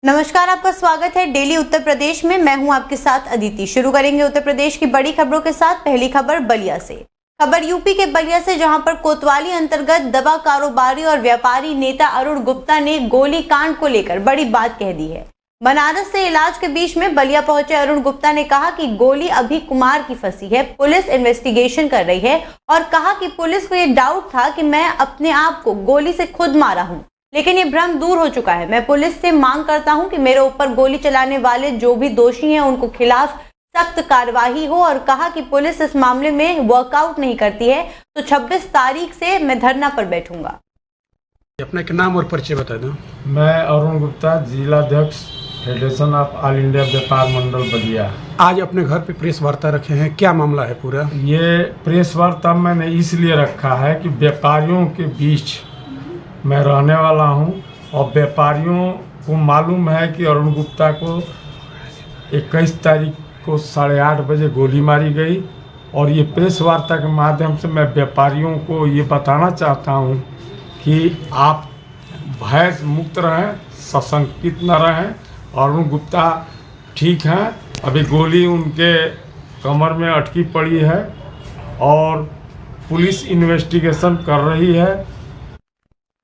नमस्कार, आपका स्वागत है डेली उत्तर प्रदेश में। मैं हूं आपके साथ अदिति। शुरू करेंगे उत्तर प्रदेश की बड़ी खबरों के साथ। पहली खबर बलिया से। खबर यूपी के बलिया से, जहां पर कोतवाली अंतर्गत दवा कारोबारी और व्यापारी नेता अरुण गुप्ता ने गोली कांड को लेकर बड़ी बात कह दी है। बनारस से इलाज के बीच में बलिया पहुंचे अरुण गुप्ता ने कहा कि गोली अभी कुमार की फंसी है, पुलिस इन्वेस्टिगेशन कर रही है, और कहा कि पुलिस को यह डाउट था कि मैं अपने आप को गोली से खुद मारा हूं, लेकिन ये भ्रम दूर हो चुका है। मैं पुलिस से मांग करता हूं कि मेरे ऊपर गोली चलाने वाले जो भी दोषी हैं उनको खिलाफ सख्त कार्रवाई हो, और कहा कि पुलिस इस मामले में वर्कआउट नहीं करती है तो 26 तारीख से मैं धरना पर बैठूंगा। अपना क्या नाम और परिचय बता दो। मैं अरुण गुप्ता, जिलाध्यक्ष फेडरेशन ऑफ ऑल इंडिया व्यापार मंडल बलिया। आज अपने घर पे प्रेस वार्ता रखे हैं, क्या मामला है पूरा? ये प्रेस वार्ता मैंने इसलिए रखा है कि व्यापारियों के बीच मैं रहने वाला हूं, और व्यापारियों को मालूम है कि अरुण गुप्ता को 21 तारीख को 8:30 बजे गोली मारी गई। और ये प्रेस वार्ता के माध्यम से मैं व्यापारियों को ये बताना चाहता हूं कि आप भय मुक्त रहें, सशंकित न रहें। अरुण गुप्ता ठीक हैं, अभी गोली उनके कमर में अटकी पड़ी है और पुलिस इन्वेस्टिगेशन कर रही है।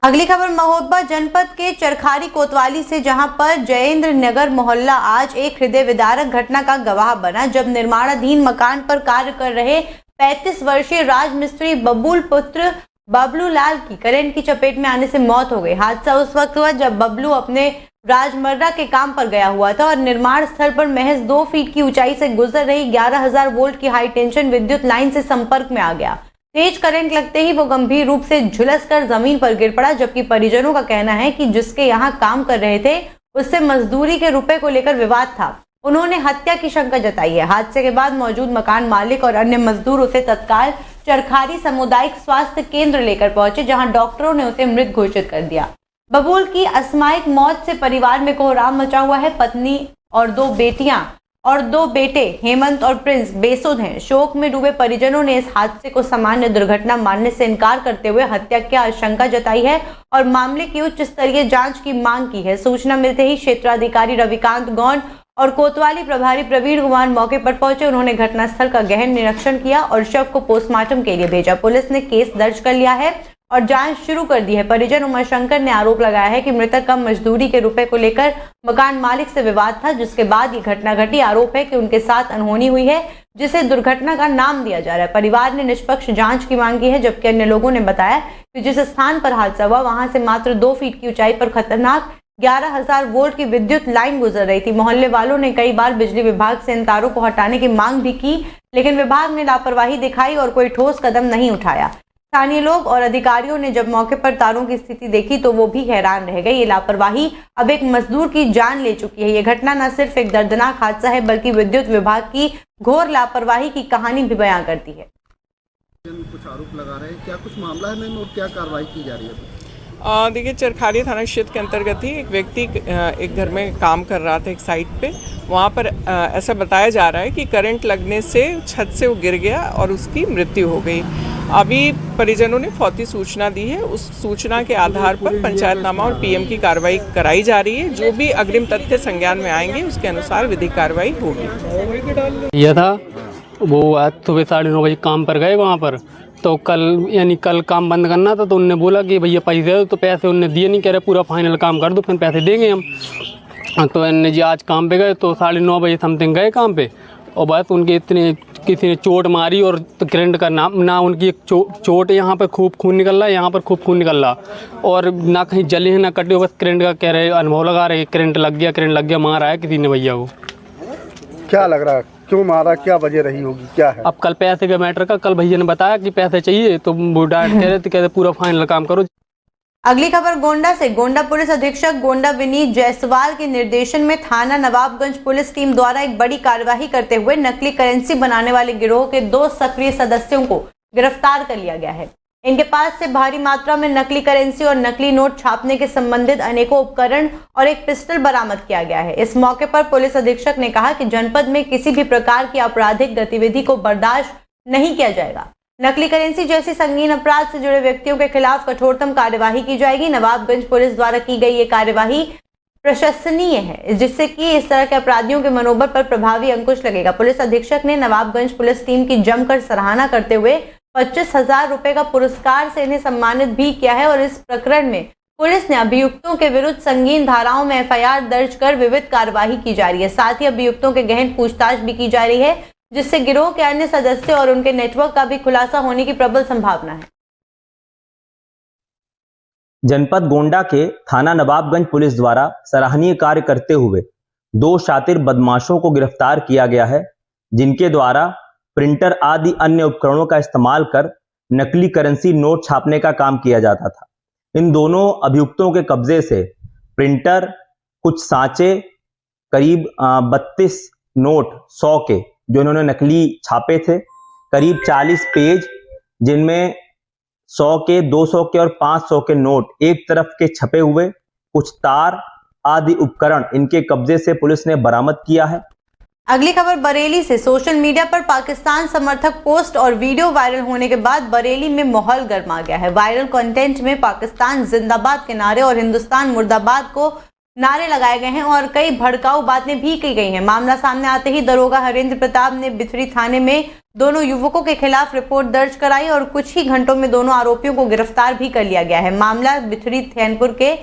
अगली खबर महोबा जनपद के चरखारी कोतवाली से, जहां पर जयेंद्र नगर मोहल्ला आज एक हृदय विदारक घटना का गवाह बना, जब निर्माणाधीन मकान पर कार्य कर रहे 35 वर्षीय राजमिस्त्री बबूल पुत्र बबलू लाल की करंट की चपेट में आने से मौत हो गई। हादसा उस वक्त हुआ जब बबलू अपने राजमर्रा के काम पर गया हुआ था और निर्माण स्थल पर महज 2 फीट की ऊंचाई से गुजर रही 11,000 वोल्ट की हाई टेंशन विद्युत लाइन से संपर्क में आ गया। तेज करंट लगते ही वो गंभीर रूप से झुलसकर जमीन पर गिर पड़ा, जबकि परिजनों का कहना है कि जिसके यहाँ काम कर रहे थे उससे मजदूरी के रुपए को लेकर विवाद था। उन्होंने हत्या की शंका जताई है। हादसे के बाद मौजूद मकान मालिक और अन्य मजदूर उसे तत्काल चरखारी सामुदायिक स्वास्थ्य केंद्र लेकर पहुंचे, जहां डॉक्टरों ने उसे मृत घोषित कर दिया। बबूल की असामयिक मौत से परिवार में कोहराम मचा हुआ है। पत्नी और 2 बेटियां और 2 बेटे हेमंत और प्रिंस बेसुध हैं। शोक में डूबे परिजनों ने इस हादसे को सामान्य दुर्घटना मानने से इनकार करते हुए हत्या की आशंका जताई है और मामले की उच्च स्तरीय जांच की मांग की है। सूचना मिलते ही क्षेत्राधिकारी रविकांत गौंड और कोतवाली प्रभारी प्रवीण कुमार मौके पर पहुंचे। उन्होंने घटनास्थल का गहन निरीक्षण किया और शव को पोस्टमार्टम के लिए भेजा। पुलिस ने केस दर्ज कर लिया है और जांच शुरू कर दी है। परिजन उमाशंकर ने आरोप लगाया है कि मृतक का मजदूरी के रुपए को लेकर मकान मालिक से विवाद था, जिसके बाद ये घटना घटी। आरोप है कि उनके साथ अनहोनी हुई है, जिसे दुर्घटना का नाम दिया जा रहा है। परिवार ने निष्पक्ष जांच की मांग की है, जबकि अन्य लोगों ने बताया कि जिस स्थान पर हादसा हुआ वहां से मात्र 2 फीट की ऊंचाई पर खतरनाक 11,000 वोल्ट की विद्युत लाइन गुजर रही थी। मोहल्ले वालों ने कई बार बिजली विभाग से इन तारों को हटाने की मांग भी की, लेकिन विभाग ने लापरवाही दिखाई और कोई ठोस कदम नहीं उठाया। स्थानीय लोग और अधिकारियों ने जब मौके पर तारों की स्थिति देखी तो वो भी हैरान रह गए। ये लापरवाही अब एक मजदूर की जान ले चुकी है। ये घटना न सिर्फ एक दर्दनाक हादसा है, बल्कि विद्युत विभाग की घोर लापरवाही की कहानी भी बयां करती है। कुछ आरोप लगा रहे हैं, क्या कुछ मामला है मैम और क्या कार्रवाई की जा रही है? देखिए, चरखारी थाना क्षेत्र के अंतर्गत ही एक व्यक्ति एक घर में काम कर रहा था एक साइट पे। वहाँ पर ऐसा बताया जा रहा है कि करंट लगने से छत से वो गिर गया और उसकी मृत्यु हो गई। अभी परिजनों ने फौरी सूचना दी है। उस सूचना के आधार पर पंचायतनामा और पीएम की कार्रवाई कराई जा रही है। जो भी अग्रिम तथ्य संज्ञान में आएंगे उसके अनुसार विधिक कार्रवाई होगी। यह था वो आज सुबह 9:30 बजे काम पर गए वहाँ पर, तो कल काम बंद करना था, तो उनने बोला कि भैया पैसे दो, तो पैसे उनने दिए नहीं, कह रहे पूरा फाइनल काम कर दो फिर पैसे देंगे हम। तो इन्हें जी आज काम पे गए तो 9:30 बजे समथिंग गए काम पे, और बस उनके इतने किसी ने चोट मारी और तो करंट का ना उनकी एक चोट यहाँ पर खूब खून निकल रहा है, यहाँ पर खूब खून निकल रहा, और ना कहीं जले हैं ना कटे, बस करंट का कह रहे अनुभव लगा रहे करंट लग गया मारा है किसी ने भैया को। क्या लग रहा है, क्यों मारा, क्या वजह रही होगी, क्या है? अब कल पैसे के मैटर का, कल भैया ने बताया कि पैसे चाहिए, तो वो डायरेक्ट कह रहे पूरा फाइनल काम करो। अगली खबर गोंडा से। गोंडा पुलिस अधीक्षक गोंडा विनीत जायसवाल के निर्देशन में थाना नवाबगंज पुलिस टीम द्वारा एक बड़ी कार्यवाही करते हुए नकली करेंसी बनाने वाले गिरोह के 2 सक्रिय सदस्यों को गिरफ्तार कर लिया गया है। इनके पास से भारी मात्रा में नकली करेंसी और नकली नोट छापने के संबंधित अनेकों उपकरण और एक पिस्टल बरामद किया गया है। इस मौके पर पुलिस अधीक्षक ने कहा कि जनपद में किसी भी प्रकार की आपराधिक गतिविधि को बर्दाश्त नहीं किया जाएगा। नकली करेंसी जैसी संगीन अपराध से जुड़े व्यक्तियों के खिलाफ कठोरतम कार्यवाही की जाएगी। नवाबगंज पुलिस द्वारा की गई ये कार्यवाही प्रशंसनीय है, जिससे कि इस तरह के अपराधियों के मनोबल पर प्रभावी अंकुश लगेगा। पुलिस अधीक्षक ने नवाबगंज पुलिस टीम की जमकर सराहना करते हुए 25,000 रुपए का पुरस्कार से इन्हें सम्मानित भी किया है और इस प्रकरण में पुलिस ने अभियुक्तों के विरुद्ध संगीन धाराओं में एफआईआर दर्ज कर विविध कार्यवाही की जा रही है। साथ ही अभियुक्तों के गहन पूछताछ भी की जा रही है, जिससे गिरोह के अन्य सदस्य और उनके नेटवर्क का भी खुलासा होने की प्रबल संभावना है। जनपद गोंडा के थाना नवाबगंज पुलिस द्वारा सराहनीय कार्य करते हुए 2 शातिर बदमाशों को गिरफ्तार किया गया है, जिनके द्वारा प्रिंटर आदि अन्य उपकरणों का इस्तेमाल कर नकली करेंसी नोट छापने का काम किया जाता था। इन दोनों अभियुक्तों के कब्जे से प्रिंटर, कुछ सांचे, करीब 32 नोट 100 के जो इन्होंने नकली छापे थे, करीब 40 पेज जिनमें 100 के, 200 के और 500 के नोट एक तरफ के छपे हुए, कुछ तार आदि उपकरण इनके कब्जे से पुलिस ने बरामद किया है। अगली खबर बरेली से। सोशल मीडिया पर पाकिस्तान समर्थक पोस्ट और वीडियो वायरल होने के बाद बरेली में माहौल गर्मा गया है। वायरल कंटेंट में पाकिस्तान जिंदाबाद के नारे और हिंदुस्तान मुर्दाबाद को नारे लगाए गए हैं और कई भड़काऊ बातें भी की गई हैं। मामला सामने आते ही दरोगा हरेंद्र प्रताप ने बिथरी थाने में दोनों युवकों के खिलाफ रिपोर्ट दर्ज कराई और कुछ ही घंटों में दोनों आरोपियों को गिरफ्तार भी कर लिया गया है। मामला बिथरी थैनपुर के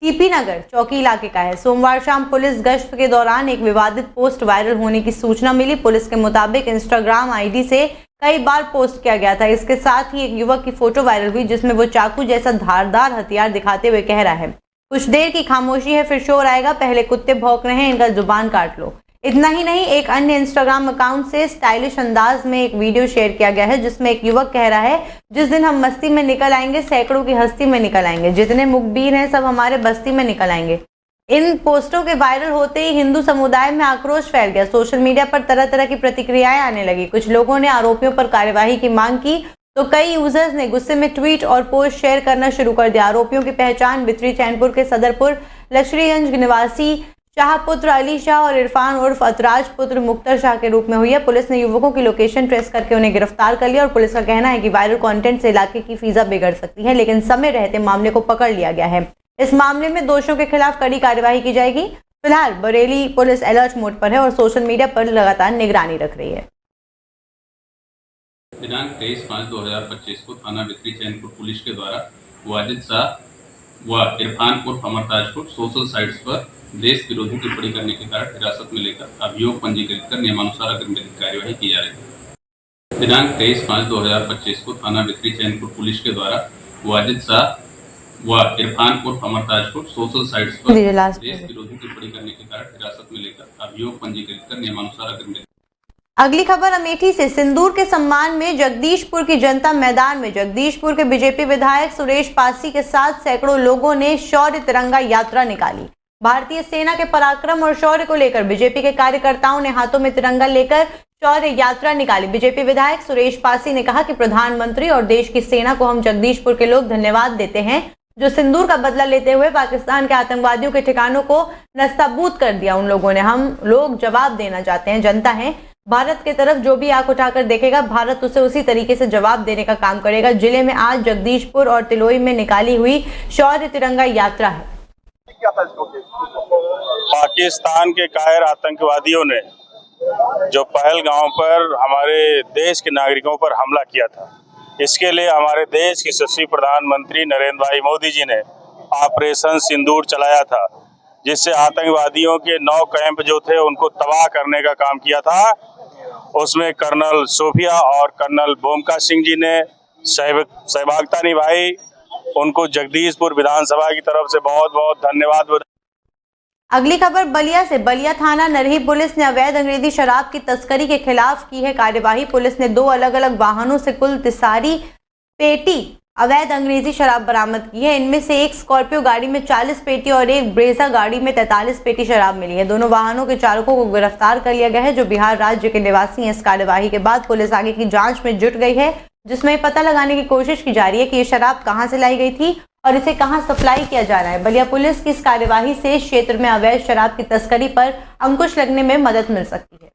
टीपी नगर चौकी इलाके का है। सोमवार शाम पुलिस गश्त के दौरान एक विवादित पोस्ट वायरल होने की सूचना मिली। पुलिस के मुताबिक इंस्टाग्राम आईडी से कई बार पोस्ट किया गया था। इसके साथ ही एक युवक की फोटो वायरल हुई, जिसमें वो चाकू जैसा धारदार हथियार दिखाते हुए कह रहा है, कुछ देर की खामोशी है फिर शोर आएगा, पहले कुत्ते भौंक रहे हैं, इनका जुबान काट लो। इतना ही नहीं, एक अन्य इंस्टाग्राम अकाउंट से स्टाइलिश अंदाज में एक वीडियो शेयर किया गया है, जिसमें एक युवक कह रहा है, जिस दिन हम मस्ती में निकल आएंगे सैकड़ों की हस्ती में निकल आएंगे, जितने मुखबिर हैं सब हमारे बस्ती में निकल आएंगे। इन पोस्टों के वायरल होते ही हिंदू समुदाय में आक्रोश फैल गया। सोशल मीडिया पर तरह तरह की प्रतिक्रियाएं आने लगी। कुछ लोगों ने आरोपियों पर कार्यवाही की मांग की तो कई यूजर्स ने गुस्से में ट्वीट और पोस्ट शेयर करना शुरू कर दिया। आरोपियों की पहचान बिथरी चैनपुर के सदरपुर लश्करीगंज निवासी शाहपुत्र अली शाह और इरफान उर्फ अतराज पुत्र मुख्तर शाह के रूप में हुई है। पुलिस ने युवकों की लोकेशन ट्रेस करके उन्हें गिरफ्तार कर लिया और पुलिस का कहना है कि वायरल कंटेंट से इलाके की फिजा बिगड़ सकती है, लेकिन समय रहते मामले को पकड़ लिया गया है। इस मामले में दोषियों के खिलाफ कड़ी कार्यवाही की जाएगी। फिलहाल बरेली पुलिस अलर्ट मोड पर है और सोशल मीडिया पर लगातार निगरानी रख रही है। दिनांक 23/5/2025 को थाना बिथरी चैनपुर पुलिस के द्वारा वाजिद शाह व इरफान उर्फ अमरताज को सोशल साइट्स पर देश विरोधी टिप्पणी करने के कारण हिरासत में लेकर अभियोग पंजीकृत कर नियमानुसार अग्रिम कार्यवाही की जा रही है। दिनांक 23/5/2025 को थाना बिथरी चैनपुर पुलिस के द्वारा वाजिद शाह व इरफान उर्फ अमरताज को सोशल साइट्स पर देश विरोधी टिप्पणी करने के कारण हिरासत में लेकर अभियोग पंजीकृत कर नियमानुसार अग्रिम। अगली खबर अमेठी से। सिंदूर के सम्मान में जगदीशपुर की जनता मैदान में जगदीशपुर के बीजेपी विधायक सुरेश पासी के साथ सैकड़ों लोगों ने शौर्य तिरंगा यात्रा निकाली। भारतीय सेना के पराक्रम और शौर्य को लेकर बीजेपी के कार्यकर्ताओं ने हाथों में तिरंगा लेकर शौर्य यात्रा निकाली। बीजेपी विधायक सुरेश पासी ने कहा कि प्रधानमंत्री और देश की सेना को हम जगदीशपुर के लोग धन्यवाद देते हैं, जो सिंदूर का बदला लेते हुए पाकिस्तान के आतंकवादियों के ठिकानों को नस्ताबूद कर दिया। उन लोगों ने हम लोग जवाब देना चाहते हैं, जनता है, भारत की तरफ जो भी आंख उठाकर देखेगा भारत उसे उसी तरीके से जवाब देने का काम करेगा। जिले में आज जगदीशपुर और तिलोई में निकाली हुई शौर्य तिरंगा यात्रा है। पाकिस्तान के कायर आतंकवादियों ने जो पहलगांव पर हमारे देश के नागरिकों पर हमला किया था, इसके लिए हमारे देश के यशस्वी प्रधानमंत्री नरेंद्र भाई मोदी जी ने ऑपरेशन सिंदूर चलाया था, जिससे आतंकवादियों के 9 कैंप जो थे उनको तबाह करने का काम किया था। उसमें कर्नल सोफिया और कर्नल बोमका सिंह जी ने सहभागिता निभाई। उनको जगदीशपुर विधानसभा की तरफ से बहुत बहुत धन्यवाद। अगली खबर बलिया से। बलिया थाना नरही पुलिस ने अवैध अंग्रेजी शराब की तस्करी के खिलाफ की है कार्यवाही। पुलिस ने 2 अलग अलग वाहनों से कुल 43 पेटी अवैध अंग्रेजी शराब बरामद की है। इनमें से एक स्कॉर्पियो गाड़ी में 40 पेटी और एक ब्रेजा गाड़ी में 43 पेटी शराब मिली है। दोनों वाहनों के चालकों को गिरफ्तार कर लिया गया है, जो बिहार राज्य के निवासी हैं। इस कार्यवाही के बाद पुलिस आगे की जांच में जुट गई है, जिसमें पता लगाने की कोशिश की जा रही है कि ये शराब कहां से लाई गई थी और इसे कहां सप्लाई किया जा रहा है। बलिया पुलिस की इस कार्यवाही से क्षेत्र में अवैध शराब की तस्करी पर अंकुश लगने में मदद मिल सकती है।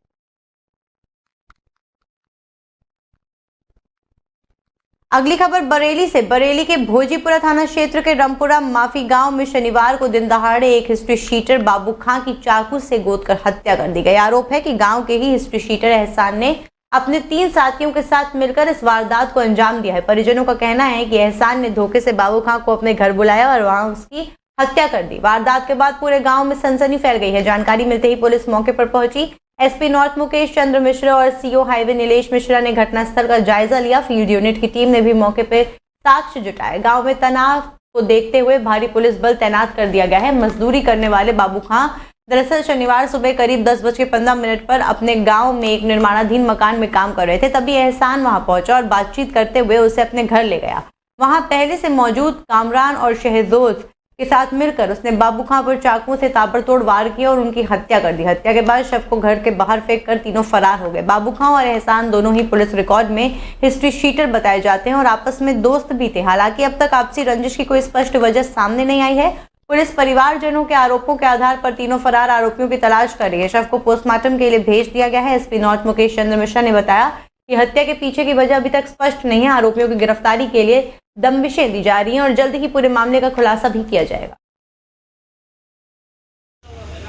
अगली खबर बरेली से। बरेली के भोजीपुरा थाना क्षेत्र के रमपुरा माफी गांव में शनिवार को दिन दहाड़े एक हिस्ट्री शीटर बाबू खां की चाकू से गोदकर हत्या कर दी गई। आरोप है कि गांव के ही हिस्ट्री शीटर एहसान ने अपने 3 साथियों के साथ मिलकर इस वारदात को अंजाम दिया है। परिजनों का कहना है कि एहसान ने धोखे से बाबू खां को अपने घर बुलाया और वहां उसकी हत्या कर दी। वारदात के बाद पूरे गांव में सनसनी फैल गई है। जानकारी मिलते ही पुलिस मौके पर पहुंची। एसपी नॉर्थ मुकेश चंद्र मिश्रा और सीओ हाईवे नीलेश मिश्रा ने घटनास्थल का जायजा लिया। फील्ड यूनिट की टीम ने भी मौके पर साक्ष्य जुटाए। गांव में तनाव को देखते हुए भारी पुलिस बल तैनात कर दिया गया है। मजदूरी करने वाले बाबू खां दरअसल शनिवार सुबह करीब 10:15 पर अपने गांव में एक निर्माणाधीन मकान में काम कर रहे थे। तभी एहसान वहां पहुंचा और बातचीत करते हुए उसे अपने घर ले गया। वहां पहले से मौजूद कामरान और शहजोज के साथ मिलकर उसने बाबू खां पर चाकुओं से ताबड़तोड़ वार किया और उनकी हत्या कर दी। हत्या के बाद शव को घर के बाहर फेंककर तीनों फरार हो गए। बाबू खां और एहसान दोनों ही पुलिस रिकॉर्ड में हिस्ट्री शीटर बताए जाते हैं और आपस में दोस्त भी थे। हालांकि अब तक आपसी रंजिश की कोई स्पष्ट वजह सामने नहीं आई है। पुलिस परिवारजनों के आरोपों के आधार पर तीनों फरार आरोपियों की तलाश कर रही है। शव को पोस्टमार्टम के लिए भेज दिया गया है। एसपी नॉर्थ मुकेश चंद्र मिश्रा ने बताया कि हत्या के पीछे की वजह अभी तक स्पष्ट नहीं है। आरोपियों की गिरफ्तारी के लिए दबिशें दी जा रही हैं और जल्द ही पूरे मामले का खुलासा भी किया जाएगा।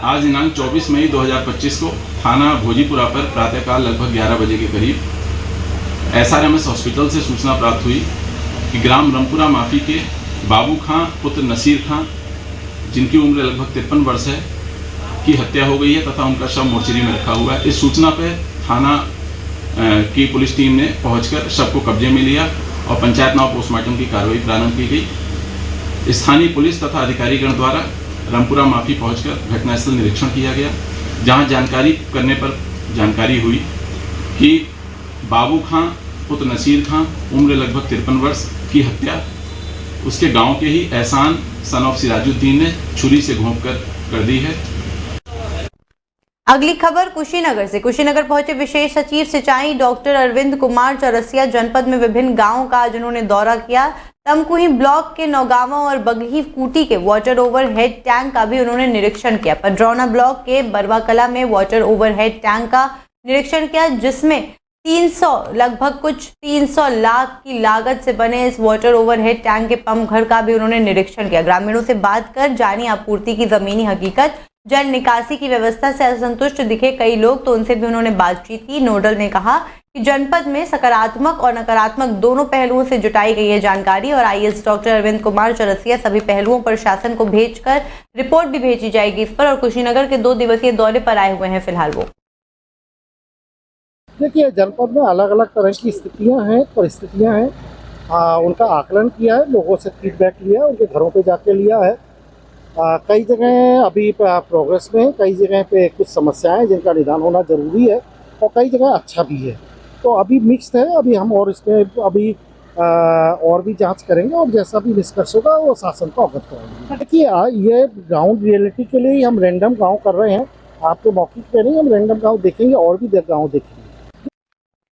आज दिनांक 24 मई 2025 को थाना भोजीपुरा पर प्रातःकाल लगभग 11 बजे के करीब SRMS हॉस्पिटल से सूचना प्राप्त हुई कि ग्राम रमपुरा माफी के बाबू खां पुत्र नसीर खां, जिनकी उम्र लगभग 53 वर्ष है, की हत्या हो गई है तथा उनका शव मोर्चरी में रखा हुआ है। इस सूचना पर थाना की पुलिस टीम ने पहुंचकर शव को कब्जे में लिया और पंचायत नाव पोस्टमार्टम की कार्रवाई प्रारंभ की गई। स्थानीय पुलिस तथा अधिकारीगण द्वारा रमपुरा माफी पहुंचकर घटनास्थल निरीक्षण किया गया, जहां जानकारी करने पर जानकारी हुई कि बाबू खां पुत्र नसीर खां, उम्र लगभग 53 वर्ष, की हत्या उसके गांव के ही एहसान सन ऑफ सिराजुद्दीन ने छुरी से घोंपकर कर दी है। अगली खबर कुशीनगर से। कुशीनगर पहुंचे विशेष सचिव सिंचाई डॉक्टर अरविंद कुमार चौरसिया जनपद में विभिन्न गांवों का आज उन्होंने दौरा किया। तमकुही ब्लॉक के नौगावा और बगही कूटी के वाटर ओवरहेड टैंक का भी उन्होंने निरीक्षण किया। पडरौना ब्लॉक के बरवाकला में वाटर ओवरहेड टैंक का निरीक्षण किया, जिसमें लगभग कुछ 300 लाख की लागत से बने इस वाटर ओवरहेड टैंक के पंप घर का भी उन्होंने निरीक्षण किया। ग्रामीणों से बात कर जानी आपूर्ति की जमीनी हकीकत, जल निकासी की व्यवस्था से असंतुष्ट दिखे कई लोग, तो उनसे भी उन्होंने बातचीत की। नोडल ने कहा कि जनपद में सकारात्मक और नकारात्मक दोनों पहलुओं से जुटाई गई है जानकारी और IAS डॉक्टर अरविंद कुमार चौरसिया सभी पहलुओं पर शासन को भेजकर रिपोर्ट भी भेजी जाएगी इस पर। और कुशीनगर के 2 दिवसीय दौरे पर आए हुए हैं फिलहाल वो। देखिए, जनपद में अलग अलग तरह की स्थितियां हैं, परिस्थितियां हैं, उनका आकलन किया है, लोगों से फीडबैक लिया है, उनके घरों पे जाके लिया है। कई जगह अभी प्रोग्रेस में, कई जगह पे कुछ समस्याएं हैं जिनका निदान होना जरूरी है और कई जगह अच्छा भी है। तो अभी मिक्स्ड है, अभी हम और इसमें अभी और भी जांच करेंगे और जैसा भी निष्कर्ष होगा वो शासन को अवगत कराएंगे। देखिए, ये ग्राउंड रियलिटी के लिए ही हम रैंडम गाँव कर रहे हैं, आपके मौके पे नहीं, हम रैंडम गाँव देखेंगे और भी गाँव देखेंगे।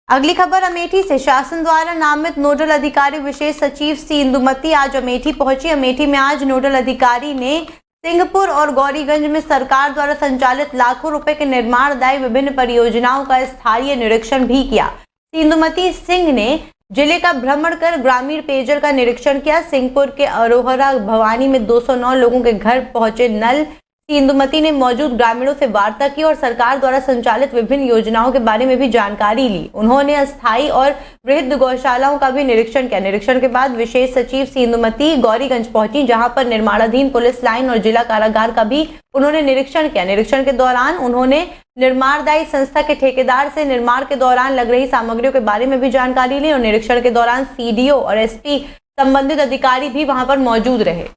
अगली खबर अमेठी से। शासन द्वारा नामित नोडल अधिकारी विशेष सचिव सी इंदुमती आज अमेठी पहुंची। अमेठी में आज नोडल अधिकारी ने सिंहपुर और गौरीगंज में सरकार द्वारा संचालित लाखों रुपए के निर्माणदायी विभिन्न परियोजनाओं का स्थायी निरीक्षण भी किया। सी इंदुमती सिंह ने जिले का भ्रमण कर ग्रामीण पेयजल का निरीक्षण किया। सिंहपुर के अरोहरा भवानी में 209 लोगों के घर पहुंचे नल। इंदुमती ने मौजूद ग्रामीणों से वार्ता की और सरकार द्वारा संचालित विभिन्न योजनाओं के बारे में भी जानकारी ली। उन्होंने अस्थायी और वृहद गौशालाओं का भी निरीक्षण किया। निरीक्षण के बाद विशेष सचिव सी इंदुमती गौरीगंज पहुंची, जहां पर निर्माणाधीन पुलिस लाइन और जिला कारागार का भी उन्होंने निरीक्षण किया। निरीक्षण के दौरान उन्होंने निर्माणदायी संस्था के ठेकेदार से निर्माण के दौरान लग रही सामग्रियों के बारे में भी जानकारी ली और निरीक्षण के दौरान CDO और SP संबंधित अधिकारी भी वहां पर मौजूद रहे।